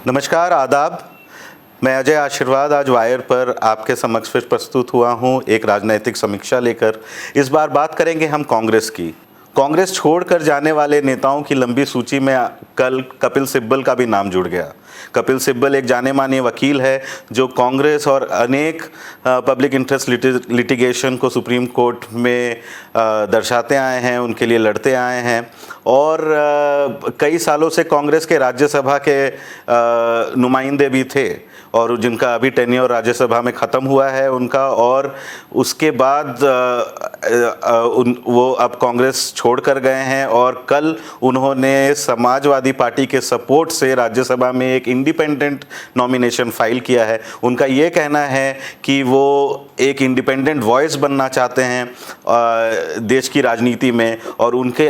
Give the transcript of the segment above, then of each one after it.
नमस्कार, आदाब। मैं अजय आशीर्वाद आज वायर पर आपके समक्ष फिर प्रस्तुत हुआ हूं एक राजनैतिक समीक्षा लेकर। इस बार बात करेंगे हम कांग्रेस की। कांग्रेस छोड़कर जाने वाले नेताओं की लंबी सूची में कल कपिल सिब्बल का भी नाम जुड़ गया। कपिल सिब्बल एक जाने माने वकील है जो कांग्रेस और अनेक पब्लिक इंटरेस्ट लिटिगेशन को सुप्रीम कोर्ट में दर्शाते आए हैं, उनके लिए लड़ते आए हैं और कई सालों से कांग्रेस के राज्यसभा के नुमाइंदे भी थे और जिनका अभी टेन्योर राज्यसभा में ख़त्म हुआ है उनका, और उसके बाद वो अब कांग्रेस छोड़कर गए हैं और कल उन्होंने समाजवादी पार्टी के सपोर्ट से राज्यसभा में एक इंडिपेंडेंट नॉमिनेशन फाइल किया है। उनका ये कहना है कि वो एक इंडिपेंडेंट वॉइस बनना चाहते हैं देश की राजनीति में, और उनके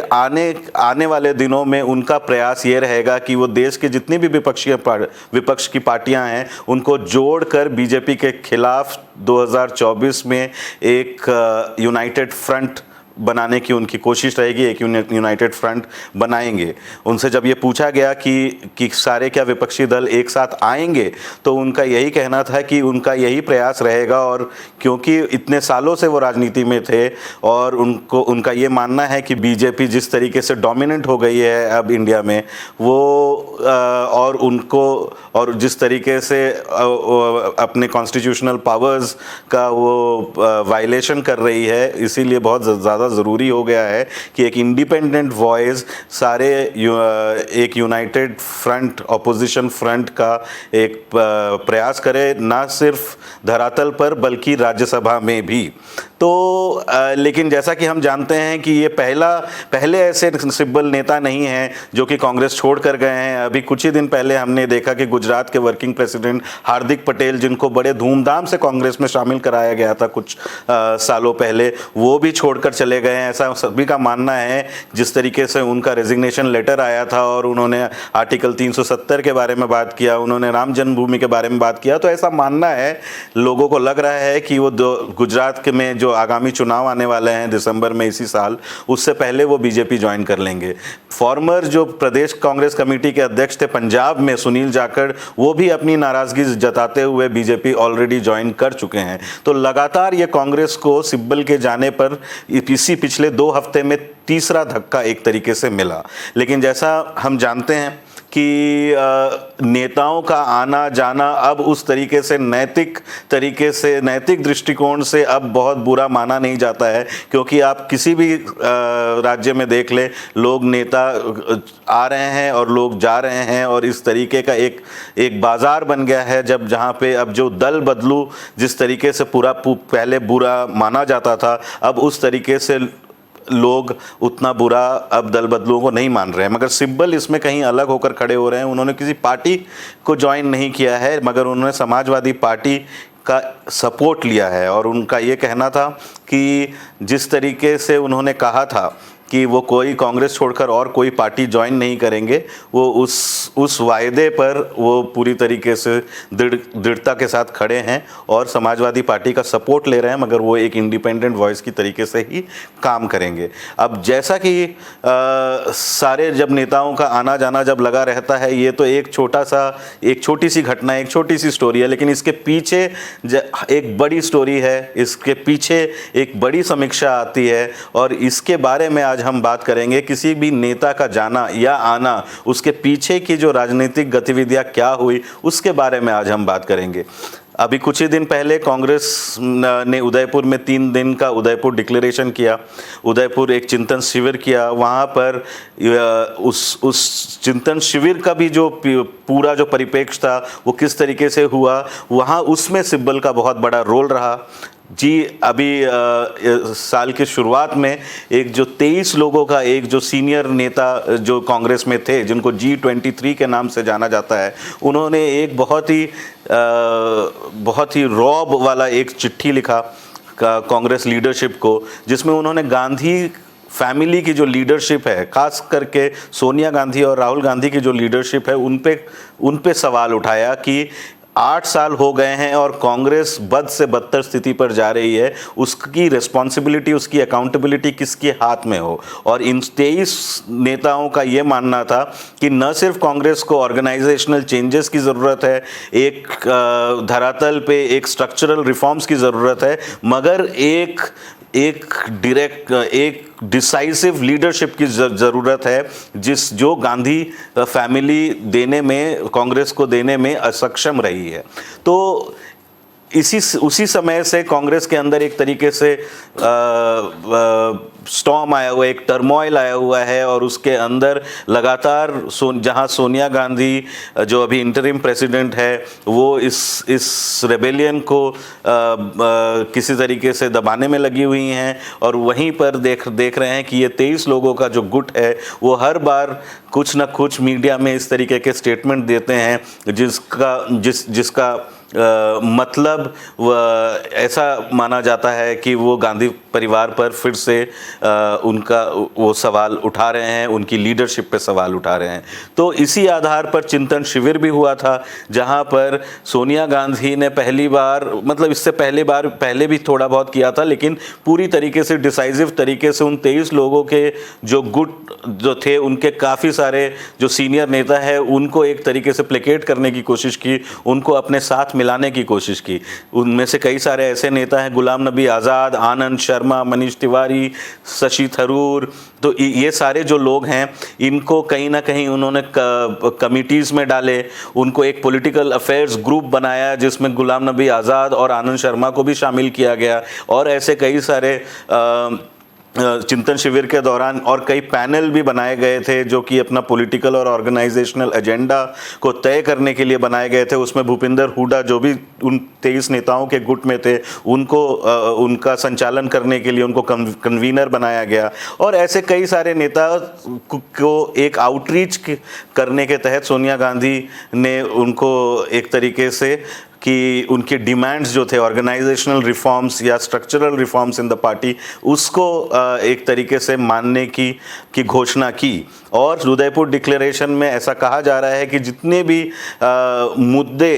आने वाले दिनों में उनका प्रयास ये रहेगा कि वो देश के जितनी भी विपक्ष की पार्टियां हैं उनको जोड़कर बीजेपी के खिलाफ 2024 में एक यूनाइटेड फ्रंट बनाने की उनकी कोशिश रहेगी। एक यूनाइटेड फ्रंट बनाएंगे। उनसे जब ये पूछा गया कि सारे क्या विपक्षी दल एक साथ आएंगे, तो उनका यही कहना था कि उनका यही प्रयास रहेगा, और क्योंकि इतने सालों से वो राजनीति में थे और उनका ये मानना है कि बीजेपी जिस तरीके से डोमिनेंट हो गई है अब इंडिया में, वो और जिस तरीके से अपने कॉन्स्टिट्यूशनल पावर्स का वो वायलेशन कर रही है, इसीलिए बहुत ज़्यादा ज़रूरी हो गया है कि एक इंडिपेंडेंट वॉइस सारे एक यूनाइटेड फ्रंट, ऑपोजिशन फ्रंट का एक प्रयास करे, ना सिर्फ धरातल पर बल्कि राज्यसभा में भी। तो लेकिन जैसा कि हम जानते हैं कि ये पहले ऐसे सिब्बल नेता नहीं हैं जो कि कांग्रेस छोड़ कर गए हैं। अभी कुछ ही दिन पहले हमने देखा कि गुजरात के वर्किंग प्रेसिडेंट हार्दिक पटेल, जिनको बड़े धूमधाम से कांग्रेस में शामिल कराया गया था कुछ सालों पहले, वो भी छोड़कर चले गए हैं, ऐसा सभी का मानना है। जिस तरीके से उनका रेजिग्नेशन लेटर आया था और उन्होंने आर्टिकल 370 के बारे में बात किया, उन्होंने राम जन्मभूमि के बारे में बात किया, तो ऐसा मानना है, लोगों को लग रहा है कि वो गुजरात में जो आगामी चुनाव आने वाले हैं दिसंबर में इसी साल, उससे पहले वो बीजेपी ज्वाइन कर लेंगे। फॉर्मर जो प्रदेश कांग्रेस कमेटी के अध्यक्ष थे पंजाब में, सुनील जाखड़, वो भी अपनी नाराजगी जताते हुए बीजेपी ऑलरेडी ज्वाइन कर चुके हैं। तो लगातार ये कांग्रेस को सिब्बल के जाने पर इसी पिछले 2 हफ्ते में तीसरा धक्का एक तरीके से मिला। लेकिन जैसा हम जानते हैं कि नेताओं का आना जाना अब उस तरीके से नैतिक दृष्टिकोण से अब बहुत बुरा माना नहीं जाता है, क्योंकि आप किसी भी राज्य में देख ले, लोग नेता आ रहे हैं और लोग जा रहे हैं, और इस तरीके का एक बाजार बन गया है जब जहाँ पे अब जो दल बदलू जिस तरीके से पहले बुरा माना जाता था, अब उस तरीके से लोग उतना बुरा अब दल बदलुओं को नहीं मान रहे हैं। मगर सिब्बल इसमें कहीं अलग होकर खड़े हो रहे हैं। उन्होंने किसी पार्टी को ज्वाइन नहीं किया है, मगर उन्होंने समाजवादी पार्टी का सपोर्ट लिया है, और उनका ये कहना था कि जिस तरीके से उन्होंने कहा था कि वो कोई कांग्रेस छोड़कर और कोई पार्टी ज्वाइन नहीं करेंगे, वो उस वायदे पर वो पूरी तरीके से दृढ़ता के साथ खड़े हैं और समाजवादी पार्टी का सपोर्ट ले रहे हैं, मगर वो एक इंडिपेंडेंट वॉइस की तरीके से ही काम करेंगे। अब जैसा कि सारे जब नेताओं का आना जाना जब लगा रहता है, ये तो एक छोटी सी घटना, एक छोटी सी स्टोरी है, लेकिन इसके पीछे एक बड़ी स्टोरी है, इसके पीछे एक बड़ी समीक्षा आती है, और इसके बारे में आज हम बात करेंगे। किसी भी नेता का जाना या आना, उसके पीछे की जो राजनीतिक गतिविधियां क्या हुई, उसके बारे में आज हम बात करेंगे। अभी कुछ ही दिन पहले कांग्रेस ने उदयपुर में 3 दिन का उदयपुर डिक्लेरेशन किया, उदयपुर एक चिंतन शिविर किया। वहाँ पर उस चिंतन शिविर का भी जो पूरा जो परिप्रेक्ष्य था वो किस तरीके से हुआ, वहाँ उसमें सिब्बल का बहुत बड़ा रोल रहा। जी, अभी साल की शुरुआत में एक जो 23 लोगों का एक जो सीनियर नेता जो कांग्रेस में थे, जिनको G23 के नाम से जाना जाता है, उन्होंने एक बहुत ही रौब वाला एक चिट्ठी लिखा कांग्रेस लीडरशिप को, जिसमें उन्होंने गांधी फैमिली की जो लीडरशिप है, खास करके सोनिया गांधी और राहुल गांधी की जो लीडरशिप है, उन पे सवाल उठाया कि 8 साल हो गए हैं और कांग्रेस बद से बदतर स्थिति पर जा रही है, उसकी रिस्पॉन्सिबिलिटी, उसकी अकाउंटेबिलिटी किसके हाथ में हो। और इन 23 नेताओं का ये मानना था कि न सिर्फ कांग्रेस को ऑर्गेनाइजेशनल चेंजेस की ज़रूरत है, एक धरातल पे एक स्ट्रक्चरल रिफॉर्म्स की ज़रूरत है, मगर एक डिसाइसिव लीडरशिप की ज़रूरत है, जो गांधी फैमिली देने में, कांग्रेस को देने में असक्षम रही है। तो उसी समय से कांग्रेस के अंदर एक तरीके से स्टॉर्म आया हुआ है, एक टर्मोइल आया हुआ है, और उसके अंदर लगातार जहां सोनिया गांधी जो अभी इंटरिम प्रेसिडेंट है, वो इस रेबेलियन को किसी तरीके से दबाने में लगी हुई हैं, और वहीं पर देख रहे हैं कि ये 23 लोगों का जो गुट है वो हर बार कुछ ना कुछ मीडिया में इस तरीके के स्टेटमेंट देते हैं जिसका मतलब ऐसा माना जाता है कि वो गांधी परिवार पर फिर से उनका वो सवाल उठा रहे हैं, उनकी लीडरशिप पे सवाल उठा रहे हैं। तो इसी आधार पर चिंतन शिविर भी हुआ था, जहां पर सोनिया गांधी ने पहली बार, मतलब इससे पहले भी थोड़ा बहुत किया था, लेकिन पूरी तरीके से डिसाइसिव तरीके से उन 23 लोगों के जो गुट जो थे, उनके काफ़ी सारे जो सीनियर नेता है, उनको एक तरीके से प्लेकेट करने की कोशिश की, उनको अपने साथ मिलाने की कोशिश की। उनमें से कई सारे ऐसे नेता हैं, गुलाम नबी आज़ाद, आनंद शर्मा, मनीष तिवारी, शशि थरूर, तो ये सारे जो लोग हैं, इनको कहीं ना कहीं उन्होंने कमिटीज़ में डाले, उनको एक पॉलिटिकल अफेयर्स ग्रुप बनाया जिसमें गुलाम नबी आज़ाद और आनंद शर्मा को भी शामिल किया गया, और ऐसे कई सारे चिंतन शिविर के दौरान और कई पैनल भी बनाए गए थे जो कि अपना पॉलिटिकल और ऑर्गेनाइजेशनल एजेंडा को तय करने के लिए बनाए गए थे। उसमें भूपिंदर हुड्डा, जो भी उन 23 नेताओं के गुट में थे, उनको उनका संचालन करने के लिए उनको कन्वीनर बनाया गया, और ऐसे कई सारे नेता को एक आउटरीच करने के तहत सोनिया गांधी ने उनको एक तरीके से कि उनके डिमांड्स जो थे, ऑर्गेनाइजेशनल रिफॉर्म्स या structural reforms in the party, उसको एक तरीके से मानने की घोषणा की। और उदयपुर डिक्लेरेशन में ऐसा कहा जा रहा है कि जितने भी मुद्दे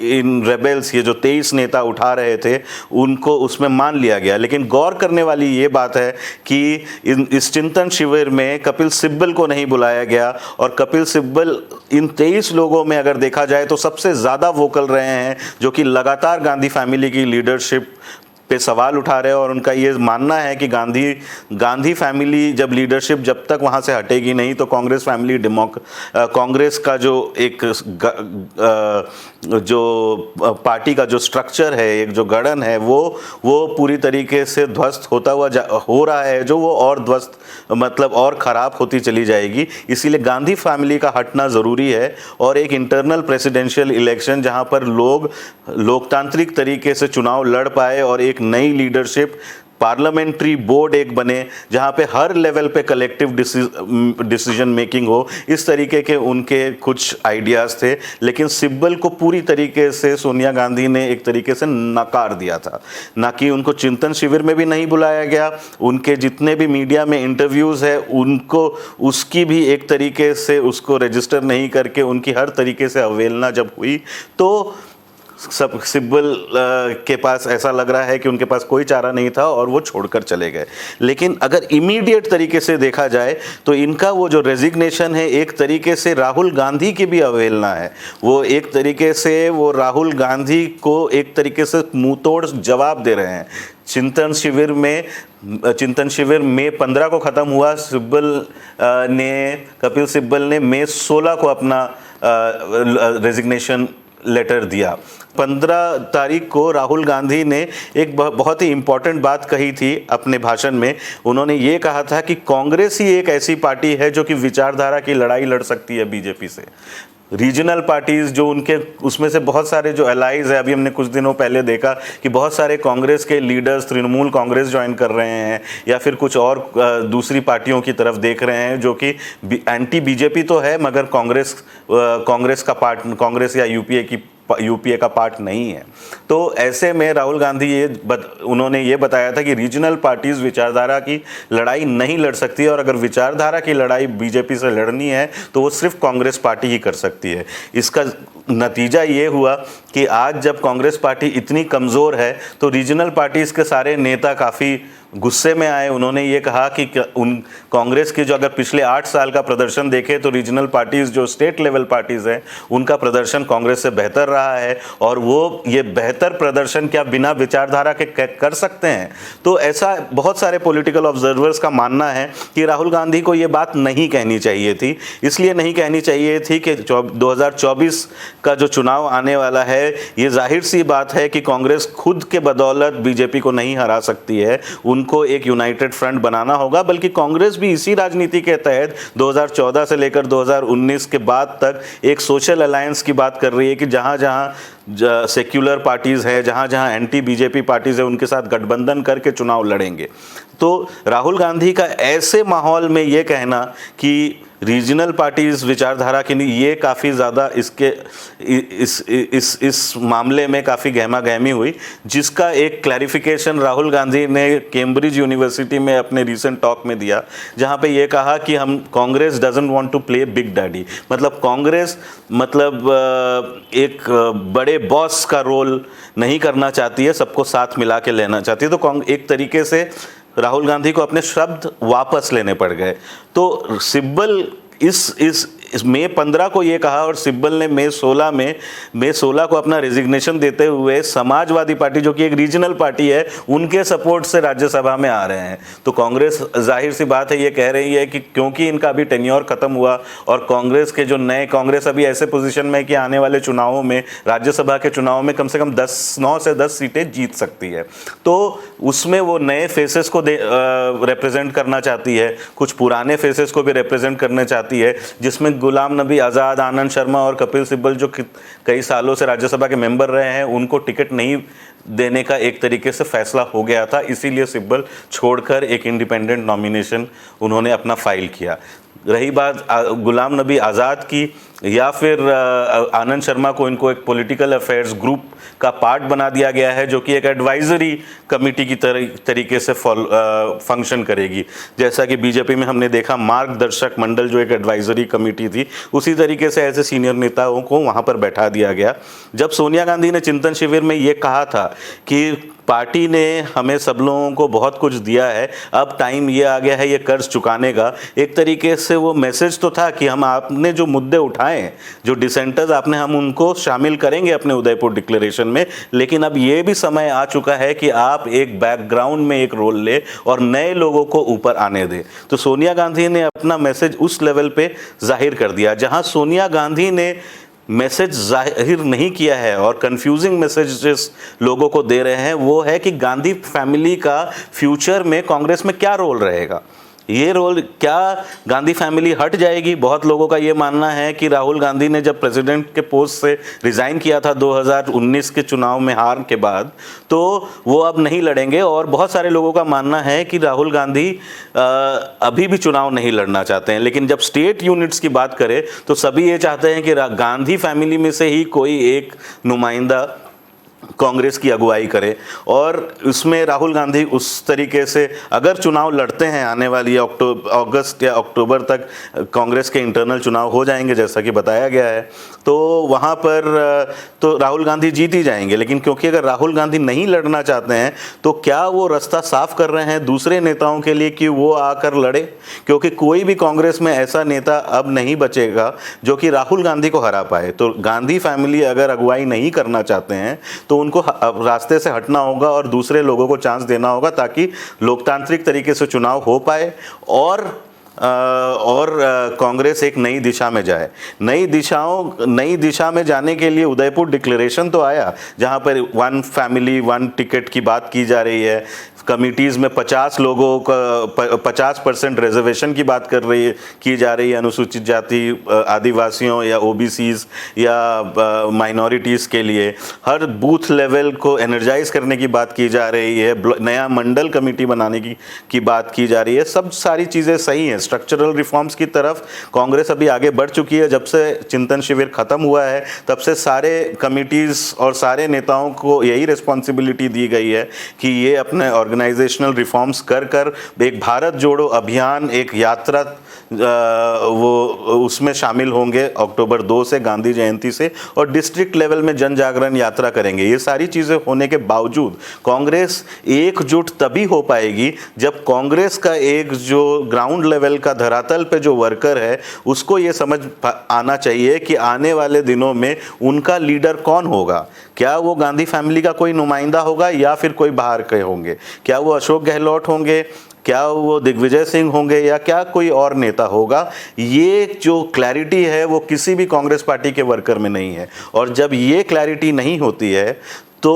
इन रेबेल्स, ये जो 23 नेता उठा रहे थे, उनको उसमें मान लिया गया। लेकिन गौर करने वाली ये बात है कि इस चिंतन शिविर में कपिल सिब्बल को नहीं बुलाया गया, और कपिल सिब्बल इन 23 लोगों में अगर देखा जाए तो सबसे ज़्यादा वोकल रहे हैं, जो कि लगातार गांधी फैमिली की लीडरशिप पे सवाल उठा रहे हैं। और उनका ये मानना है कि गांधी फैमिली जब तक वहाँ से हटेगी नहीं, तो कांग्रेस फैमिली कांग्रेस का जो एक जो पार्टी का जो स्ट्रक्चर है, एक जो गठन है, वो पूरी तरीके से ध्वस्त होता हुआ हो रहा है, जो वो और ध्वस्त, मतलब और ख़राब होती चली जाएगी। इसीलिए गांधी फैमिली का हटना ज़रूरी है, और एक इंटरनल प्रेसिडेंशियल इलेक्शन जहाँ पर लोग लोकतांत्रिक तरीके से चुनाव लड़ पाए, और एक नई लीडरशिप, पार्लियामेंट्री बोर्ड एक बने जहां पे हर लेवल पे कलेक्टिव डिसीजन मेकिंग हो। इस तरीके के उनके कुछ आइडियाज़ थे, लेकिन सिब्बल को पूरी तरीके से सोनिया गांधी ने एक तरीके से नकार दिया था। ना कि उनको चिंतन शिविर में भी नहीं बुलाया गया, उनके जितने भी मीडिया में इंटरव्यूज़ है उनको उसकी भी एक तरीके से उसको रजिस्टर नहीं करके उनकी हर तरीके से अवहेलना जब हुई, तो सब सिब्बल के पास ऐसा लग रहा है कि उनके पास कोई चारा नहीं था और वो छोड़कर चले गए। लेकिन अगर इमीडिएट तरीके से देखा जाए तो इनका वो जो रेजिग्नेशन है, एक तरीके से राहुल गांधी की भी अवहेलना है। वो एक तरीके से वो राहुल गांधी को एक तरीके से मुंहतोड़ जवाब दे रहे हैं। चिंतन शिविर में 15 को ख़त्म हुआ, कपिल सिब्बल ने मई 16 को अपना रेजिग्नेशन लेटर दिया। 15 तारीख को राहुल गांधी ने एक बहुत ही इम्पॉर्टेंट बात कही थी अपने भाषण में। उन्होंने ये कहा था कि कांग्रेस ही एक ऐसी पार्टी है जो कि विचारधारा की लड़ाई लड़ सकती है बीजेपी से। रीजनल पार्टीज़ जो उनके, उसमें से बहुत सारे जो अलाइज है, अभी हमने कुछ दिनों पहले देखा कि बहुत सारे कांग्रेस के लीडर्स तृणमूल कांग्रेस ज्वाइन कर रहे हैं, या फिर कुछ और दूसरी पार्टियों की तरफ देख रहे हैं जो कि एंटी बीजेपी तो है, मगर कांग्रेस या यूपीए की यूपीए का पार्ट नहीं है। तो ऐसे में राहुल गांधी उन्होंने ये बताया था कि रीजनल पार्टीज विचारधारा की लड़ाई नहीं लड़ सकती है, और अगर विचारधारा की लड़ाई बीजेपी से लड़नी है तो वो सिर्फ कांग्रेस पार्टी ही कर सकती है। इसका नतीजा ये हुआ कि आज जब कांग्रेस पार्टी इतनी कमज़ोर है तो रीजनल पार्टीज़ के सारे नेता काफ़ी गुस्से में आए। उन्होंने ये कहा कि उन कांग्रेस के जो अगर पिछले 8 साल का प्रदर्शन देखें तो रीजनल पार्टीज़ जो स्टेट लेवल पार्टीज़ हैं उनका प्रदर्शन कांग्रेस से बेहतर रहा है, और वो ये बेहतर प्रदर्शन क्या बिना विचारधारा के कर सकते हैं। तो ऐसा बहुत सारे पॉलिटिकल ऑब्जर्वर्स का मानना है कि राहुल गांधी को ये बात नहीं कहनी चाहिए थी। इसलिए नहीं कहनी चाहिए थी कि 2024 का जो चुनाव आने वाला है, ये जाहिर सी बात है कि कांग्रेस खुद के बदौलत बीजेपी को नहीं हरा सकती है, उनको एक यूनाइटेड फ्रंट बनाना होगा। बल्कि कांग्रेस भी इसी राजनीति के तहत 2014 से लेकर 2019 के बाद तक एक सोशल अलायंस की बात कर रही है कि जहां जहां सेक्युलर पार्टीज है, जहां जहां एंटी बीजेपी पार्टीज है, उनके साथ गठबंधन करके चुनाव लड़ेंगे। तो राहुल गांधी का ऐसे माहौल में ये कहना कि रीजनल पार्टीज विचारधारा की नहीं, ये काफ़ी ज़्यादा इस मामले में काफ़ी गहमा गहमी हुई, जिसका एक क्लैरिफिकेशन राहुल गांधी ने कैम्ब्रिज यूनिवर्सिटी में अपने रीसेंट टॉक में दिया, जहां पे ये कहा कि हम Congress doesn't want to play big daddy, मतलब कांग्रेस एक बड़े बॉस का रोल नहीं करना चाहती है, सबको साथ मिला के लेना चाहती है। तो एक तरीके से राहुल गांधी को अपने शब्द वापस लेने पड़ गए। तो सिब्बल इस मई 15 को ये कहा, और सिब्बल ने मई 16 को अपना रेजिग्नेशन देते हुए समाजवादी पार्टी, जो कि एक रीजनल पार्टी है, उनके सपोर्ट से राज्यसभा में आ रहे हैं। तो कांग्रेस जाहिर सी बात है ये कह रही है कि क्योंकि इनका अभी टेन्योर खत्म हुआ और कांग्रेस के जो नए कांग्रेस अभी ऐसे पोजीशन में है कि आने वाले चुनावों में, राज्यसभा के चुनाव में कम से कम 9 से 10 सीटें जीत सकती है। तो उसमें वो नए फेसेस को रिप्रेजेंट करना चाहती है, कुछ पुराने फेसेस को भी रिप्रेजेंट करना चाहती है, जिसमें गुलाम नबी आज़ाद, आनंद शर्मा और कपिल सिब्बल जो कई सालों से राज्यसभा के मेंबर रहे हैं, उनको टिकट नहीं देने का एक तरीके से फैसला हो गया था। इसीलिए सिब्बल छोड़कर एक इंडिपेंडेंट नॉमिनेशन उन्होंने अपना फाइल किया। रही बात गुलाम नबी आज़ाद की या फिर आनंद शर्मा को इनको एक पॉलिटिकल अफेयर्स ग्रुप का पार्ट बना दिया गया है, जो कि एक एडवाइजरी कमेटी की तरीके से फंक्शन करेगी। जैसा कि बीजेपी में हमने देखा मार्गदर्शक मंडल जो एक एडवाइजरी कमेटी थी, उसी तरीके से ऐसे सीनियर नेताओं को वहाँ पर बैठा दिया गया। जब सोनिया गांधी ने चिंतन शिविर में ये कहा था कि पार्टी ने हमें सब लोगों को बहुत कुछ दिया है, अब टाइम ये आ गया है ये कर्ज चुकाने का, एक तरीके से वो मैसेज तो था कि हम आपने जो मुद्दे उठाए, जो डिसेंटर्स आपने, हम उनको शामिल करेंगे अपने उदयपुर डिक्लेरेशन में, लेकिन अब ये भी समय आ चुका है कि आप एक बैकग्राउंड में एक रोल ले और नए लोगों को ऊपर आने दें। तो सोनिया गांधी ने अपना मैसेज उस लेवल पे जाहिर कर दिया। जहां सोनिया गांधी ने मैसेज जाहिर नहीं किया है और कंफ्यूजिंग मैसेजेस लोगों को दे रहे हैं, वो है कि गांधी फैमिली का फ्यूचर में कांग्रेस में क्या रोल रहेगा। ये रोल क्या गांधी फैमिली हट जाएगी? बहुत लोगों का ये मानना है कि राहुल गांधी ने जब प्रेसिडेंट के पोस्ट से रिज़ाइन किया था 2019 के चुनाव में हार के बाद, तो वो अब नहीं लड़ेंगे। और बहुत सारे लोगों का मानना है कि राहुल गांधी अभी भी चुनाव नहीं लड़ना चाहते हैं। लेकिन जब स्टेट यूनिट्स की बात करें तो सभी ये चाहते हैं कि गांधी फैमिली में से ही कोई एक नुमाइंदा कांग्रेस की अगुवाई करे, और उसमें राहुल गांधी उस तरीके से अगर चुनाव लड़ते हैं, आने वाली अगस्त या अक्टूबर तक कांग्रेस के इंटरनल चुनाव हो जाएंगे जैसा कि बताया गया है, तो वहाँ पर तो राहुल गांधी जीत ही जाएंगे। लेकिन क्योंकि अगर राहुल गांधी नहीं लड़ना चाहते हैं तो क्या वो रास्ता साफ कर रहे हैं दूसरे नेताओं के लिए कि वो आकर लड़े? क्योंकि कोई भी कांग्रेस में ऐसा नेता अब नहीं बचेगा जो कि राहुल गांधी को हरा पाए। तो गांधी फैमिली अगर अगुवाई नहीं करना चाहते हैं तो उनको रास्ते से हटना होगा और दूसरे लोगों को चांस देना होगा, ताकि लोकतांत्रिक तरीके से चुनाव हो पाए और कांग्रेस एक नई दिशा में जाए। नई दिशा में जाने के लिए उदयपुर डिक्लेरेशन तो आया, जहां पर 1 फैमिली 1 टिकट की बात की जा रही है। कमिटीज़ में 50 लोगों का 50% रिजर्वेशन की बात की जा रही है अनुसूचित जाति, आदिवासियों या ओबीसीज या माइनॉरिटीज़ के लिए। हर बूथ लेवल को एनर्जाइज करने की बात की जा रही है, नया मंडल कमेटी बनाने की बात की जा रही है। सब सारी चीज़ें सही हैं। स्ट्रक्चरल रिफॉर्म्स की तरफ कांग्रेस अभी आगे बढ़ चुकी है। जब से चिंतन शिविर खत्म हुआ है तब से सारे कमिटीज़ और सारे नेताओं को यही रिस्पॉन्सिबिलिटी दी गई है कि ये अपने ऑर्गेनाइजेशनल रिफॉर्म्स कर एक भारत जोड़ो अभियान, एक यात्रा वो उसमें शामिल होंगे अक्टूबर 2 से, गांधी जयंती से, और डिस्ट्रिक्ट लेवल में जन जागरण यात्रा करेंगे। ये सारी चीज़ें होने के बावजूद कांग्रेस एकजुट तभी हो पाएगी जब कांग्रेस का एक जो ग्राउंड लेवल का धरातल पे जो वर्कर है उसको ये समझ आना चाहिए कि आने वाले दिनों में उनका लीडर कौन होगा। क्या वो गांधी फैमिली का कोई नुमाइंदा होगा या फिर कोई बाहर के होंगे? क्या वो अशोक गहलोत होंगे, क्या वो दिग्विजय सिंह होंगे, या क्या कोई और नेता होगा? ये जो क्लैरिटी है वो किसी भी कांग्रेस पार्टी के वर्कर में नहीं है। और जब ये क्लैरिटी नहीं होती है तो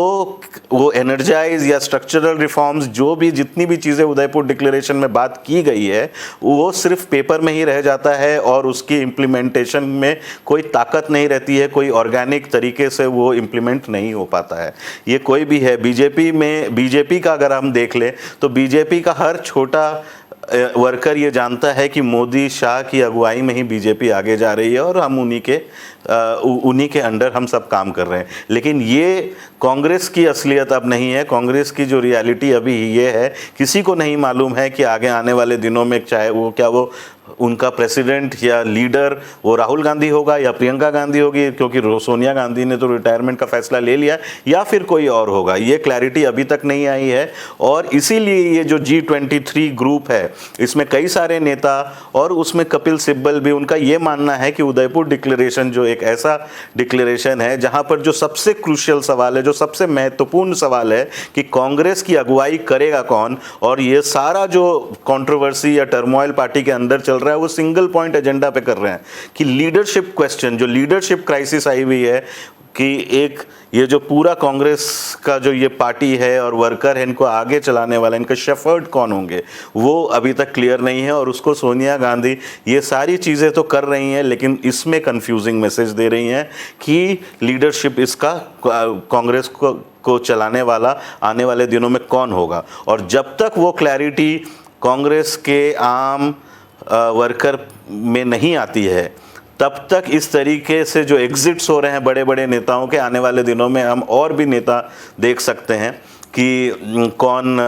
वो एनर्जाइज या स्ट्रक्चरल रिफॉर्म्स, जो भी जितनी भी चीज़ें उदयपुर डिक्लेरेशन में बात की गई है, वो सिर्फ पेपर में ही रह जाता है और उसकी इम्प्लीमेंटेशन में कोई ताकत नहीं रहती है, कोई ऑर्गेनिक तरीके से वो इम्प्लीमेंट नहीं हो पाता है। ये कोई भी है, बीजेपी का अगर हम देख लें तो बीजेपी का हर छोटा वर्कर ये जानता है कि मोदी शाह की अगुवाई में ही बीजेपी आगे जा रही है और हम उन्हीं के अंडर हम सब काम कर रहे हैं। लेकिन ये कांग्रेस की असलियत अब नहीं है। कांग्रेस की जो रियलिटी अभी ये है, किसी को नहीं मालूम है कि आगे आने वाले दिनों में चाहे वो उनका प्रेसिडेंट या लीडर वो राहुल गांधी होगा या प्रियंका गांधी होगी, क्योंकि सोनिया गांधी ने तो रिटायरमेंट का फैसला ले लिया, या फिर कोई और होगा। ये क्लैरिटी अभी तक नहीं आई है। और इसीलिए ये जो G23 ग्रुप है, इसमें कई सारे नेता और उसमें कपिल सिब्बल भी, उनका ये मानना है कि उदयपुर डिक्लेरेशन जो एक ऐसा डिक्लेरेशन है जहां पर जो सबसे क्रूशियल सवाल है, जो सबसे महत्वपूर्ण सवाल है कि कांग्रेस की अगुवाई करेगा कौन, और ये सारा जो कंट्रोवर्सी या टर्मोइल पार्टी के अंदर चल रहा है वो सिंगल पॉइंट एजेंडा पे कर रहे हैं कि लीडरशिप क्वेश्चन, जो लीडरशिप क्राइसिस आई हुई है कि एक ये जो पूरा कांग्रेस का जो ये पार्टी है और वर्कर है, इनको आगे चलाने वाला, इनका शेफर्ड कौन होंगे, वो अभी तक क्लियर नहीं है। और उसको सोनिया गांधी ये सारी चीज़ें तो कर रही हैं, लेकिन इसमें कंफ्यूजिंग मैसेज दे रही हैं कि लीडरशिप इसका कांग्रेस को चलाने वाला आने वाले दिनों में कौन होगा। और जब तक वो क्लैरिटी कांग्रेस के आम वर्कर में नहीं आती है, तब तक इस तरीके से जो एग्जिट्स हो रहे हैं बड़े बड़े नेताओं के, आने वाले दिनों में हम और भी नेता देख सकते हैं कि कौन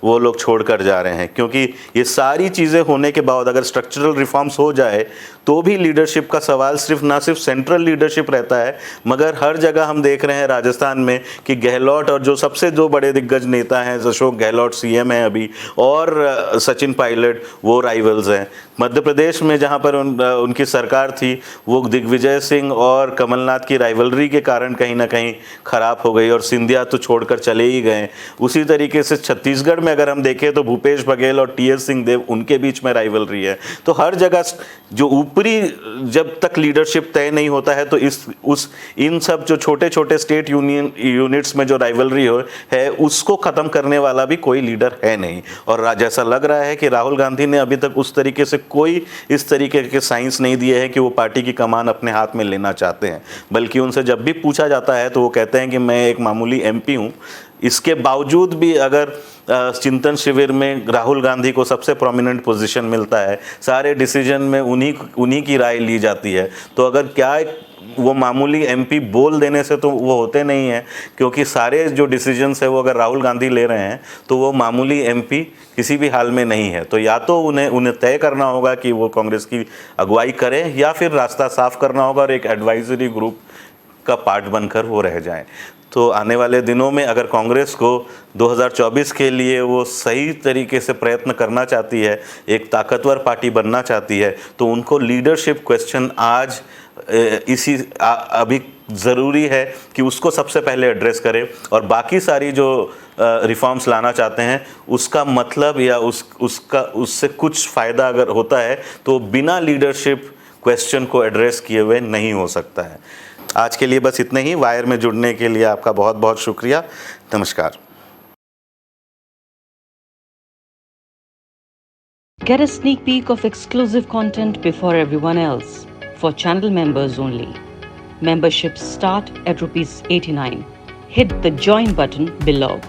वो लोग छोड़कर जा रहे हैं। क्योंकि ये सारी चीज़ें होने के बाद अगर स्ट्रक्चरल रिफॉर्म्स हो जाए तो भी लीडरशिप का सवाल ना सिर्फ सेंट्रल लीडरशिप रहता है, मगर हर जगह हम देख रहे हैं राजस्थान में कि गहलोत और जो सबसे दो बड़े दिग्गज नेता हैं, अशोक गहलोत सीएम है अभी, और सचिन पायलट वो राइवल्स हैं। मध्य प्रदेश में जहाँ पर उनकी सरकार थी, वो दिग्विजय सिंह और कमलनाथ की राइवलरी के कारण कहीं ना कहीं ख़राब हो गई और सिंधिया तो छोड़कर चले ही गए। उसी तरीके से छत्तीसगढ़ में अगर हम देखें तो भूपेश बघेल और टीएस सिंहदेव, उनके बीच में राइवलरी है। तो हर जगह जो ऊपरी जब तक लीडरशिप तय नहीं होता है तो इन सब जो छोटे छोटे स्टेट यूनिट्स में जो राइवलरी है उसको ख़त्म करने वाला भी कोई लीडर है नहीं। और जैसा लग रहा है कि राहुल गांधी ने अभी तक उस तरीके से कोई इस तरीके के साइंस नहीं दिए हैं कि वो पार्टी की कमान अपने हाथ में लेना चाहते हैं, बल्कि उनसे जब भी पूछा जाता है तो वो कहते हैं कि मैं एक मामूली एमपी हूँ। इसके बावजूद भी अगर चिंतन शिविर में राहुल गांधी को सबसे प्रोमिनेंट पोजीशन मिलता है, सारे डिसीजन में उन्हीं की राय ली जाती है, तो अगर क्या वो मामूली एमपी बोल देने से तो वो होते नहीं हैं, क्योंकि सारे जो डिसीजंस है वो अगर राहुल गांधी ले रहे हैं तो वो मामूली एमपी किसी भी हाल में नहीं है। तो या तो उन्हें तय करना होगा कि वो कांग्रेस की अगुवाई करें, या फिर रास्ता साफ करना होगा और एक एडवाइजरी ग्रुप का पार्ट बनकर वो रह जाएं। तो आने वाले दिनों में अगर कांग्रेस को 2024 के लिए वो सही तरीके से प्रयत्न करना चाहती है, एक ताकतवर पार्टी बनना चाहती है, तो उनको लीडरशिप क्वेश्चन आज अभी ज़रूरी है कि उसको सबसे पहले एड्रेस करें। और बाकी सारी जो रिफॉर्म्स लाना चाहते हैं उसका मतलब या उससे कुछ फ़ायदा अगर होता है तो बिना लीडरशिप क्वेश्चन को एड्रेस किए हुए नहीं हो सकता है। आज के लिए बस इतने ही। वायर में जुड़ने के लिए आपका बहुत बहुत शुक्रिया। नमस्कार। Get a sneak peek of exclusive content before everyone else. For channel members only. Memberships start at ₹89. Hit the join button below.